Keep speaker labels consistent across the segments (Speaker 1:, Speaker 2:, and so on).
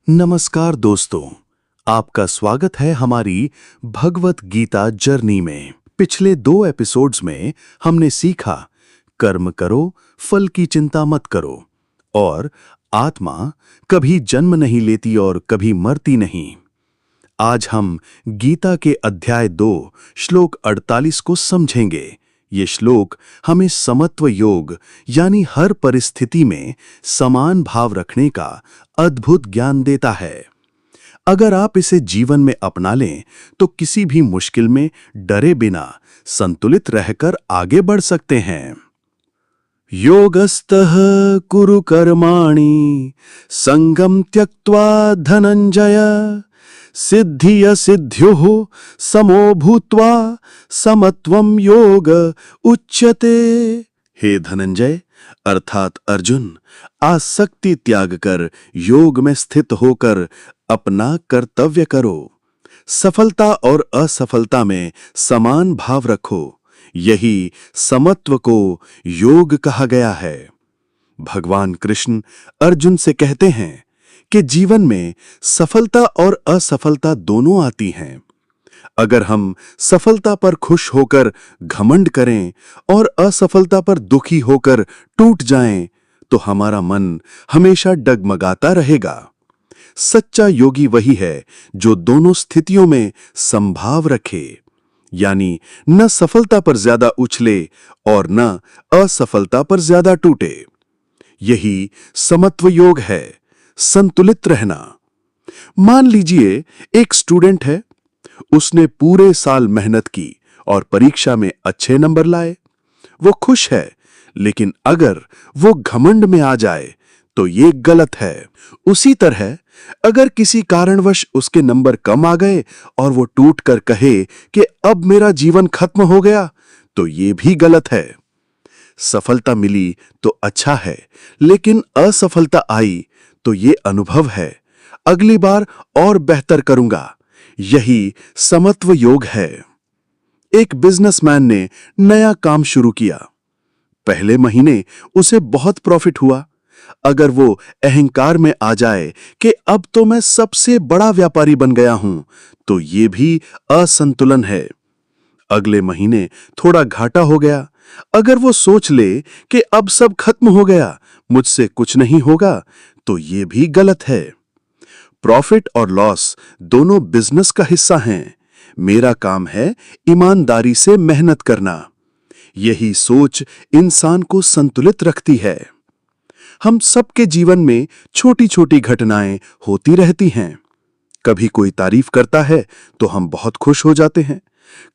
Speaker 1: नमस्कार दोस्तों, आपका स्वागत है हमारी भगवत गीता जर्नी में। पिछले 2 एपिसोड्स में हमने सीखा कर्म करो, फल की चिंता मत करो और आत्मा कभी जन्म नहीं लेती और कभी मरती नहीं। आज हम गीता के अध्याय 2 श्लोक 48 को समझेंगे। ये श्लोक हमें समत्व योग यानी हर परिस्थिति में समान भाव रखने का अद्भुत ज्ञान देता है। अगर आप इसे जीवन में अपना लें तो किसी भी मुश्किल में डरे बिना संतुलित रहकर आगे बढ़ सकते हैं। योगस्तः कुरु कर्माणि संगम त्यक्त्वा धनंजय सिद्धिय सिद्ध्युः समो भूत्वा समत्वम योग उच्यते। हे धनंजय अर्थात अर्जुन, आसक्ति त्याग कर योग में स्थित होकर अपना कर्तव्य करो। सफलता और असफलता में समान भाव रखो। यही समत्व को योग कहा गया है। भगवान कृष्ण अर्जुन से कहते हैं कि जीवन में सफलता और असफलता दोनों आती हैं। अगर हम सफलता पर खुश होकर घमंड करें और असफलता पर दुखी होकर टूट जाएं, तो हमारा मन हमेशा डगमगाता रहेगा। सच्चा योगी वही है जो दोनों स्थितियों में संभाव रखे, यानी न सफलता पर ज्यादा उछले और न असफलता पर ज्यादा टूटे। यही समत्व योग है, संतुलित रहना। मान लीजिए एक स्टूडेंट है, उसने पूरे साल मेहनत की और परीक्षा में अच्छे नंबर लाए। वो खुश है, लेकिन अगर वो घमंड में आ जाए तो ये गलत है। उसी तरह अगर किसी कारणवश उसके नंबर कम आ गए और वो टूट कर कहे कि अब मेरा जीवन खत्म हो गया, तो ये भी गलत है। सफलता मिली तो अच्छा है, लेकिन असफलता आई तो ये अनुभव है, अगली बार और बेहतर करूंगा। यही समत्व योग है। एक बिजनेसमैन ने नया काम शुरू किया। पहले महीने उसे बहुत प्रॉफिट हुआ। अगर वो अहंकार में आ जाए कि अब तो मैं सबसे बड़ा व्यापारी बन गया हूं, तो ये भी असंतुलन है। अगले महीने थोड़ा घाटा हो गया। अगर वो सोच ले कि अब सब खत्म हो गया, मुझसे कुछ नहीं होगा, तो ये भी गलत है। प्रॉफिट और लॉस दोनों बिजनेस का हिस्सा हैं। मेरा काम है ईमानदारी से मेहनत करना। यही सोच इंसान को संतुलित रखती है। हम सबके जीवन में छोटी छोटी घटनाएं होती रहती हैं। कभी कोई तारीफ करता है तो हम बहुत खुश हो जाते हैं।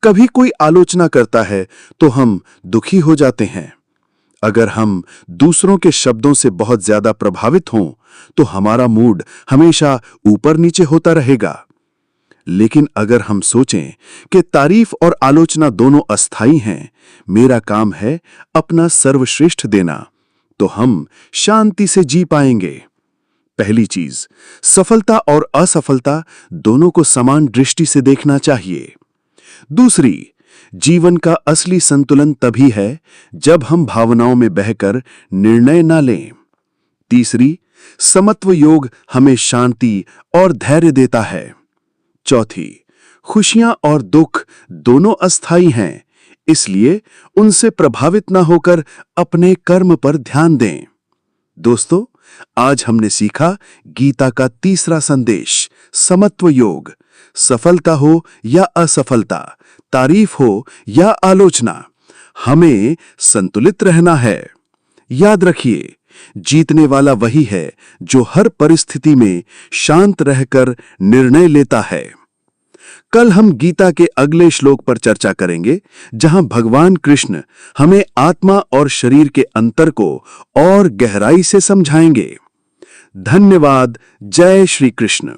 Speaker 1: कभी कोई आलोचना करता है तो हम दुखी हो जाते हैं। अगर हम दूसरों के शब्दों से बहुत ज्यादा प्रभावित हों, तो हमारा मूड हमेशा ऊपर नीचे होता रहेगा। लेकिन अगर हम सोचें कि तारीफ और आलोचना दोनों अस्थायी हैं, मेरा काम है अपना सर्वश्रेष्ठ देना, तो हम शांति से जी पाएंगे। पहली चीज, सफलता और असफलता दोनों को समान दृष्टि से देखना चाहिए। दूसरी, जीवन का असली संतुलन तभी है जब हम भावनाओं में बहकर निर्णय ना लें। तीसरी, समत्व योग हमें शांति और धैर्य देता है। चौथी, खुशियां और दुख दोनों अस्थायी हैं, इसलिए उनसे प्रभावित ना होकर अपने कर्म पर ध्यान दें। दोस्तों, आज हमने सीखा गीता का तीसरा संदेश, समत्व योग। सफलता हो या असफलता, तारीफ हो या आलोचना, हमें संतुलित रहना है। याद रखिए, जीतने वाला वही है जो हर परिस्थिति में शांत रहकर निर्णय लेता है। कल हम गीता के अगले श्लोक पर चर्चा करेंगे, जहां भगवान कृष्ण हमें आत्मा और शरीर के अंतर को और गहराई से समझाएंगे। धन्यवाद। जय श्री कृष्ण।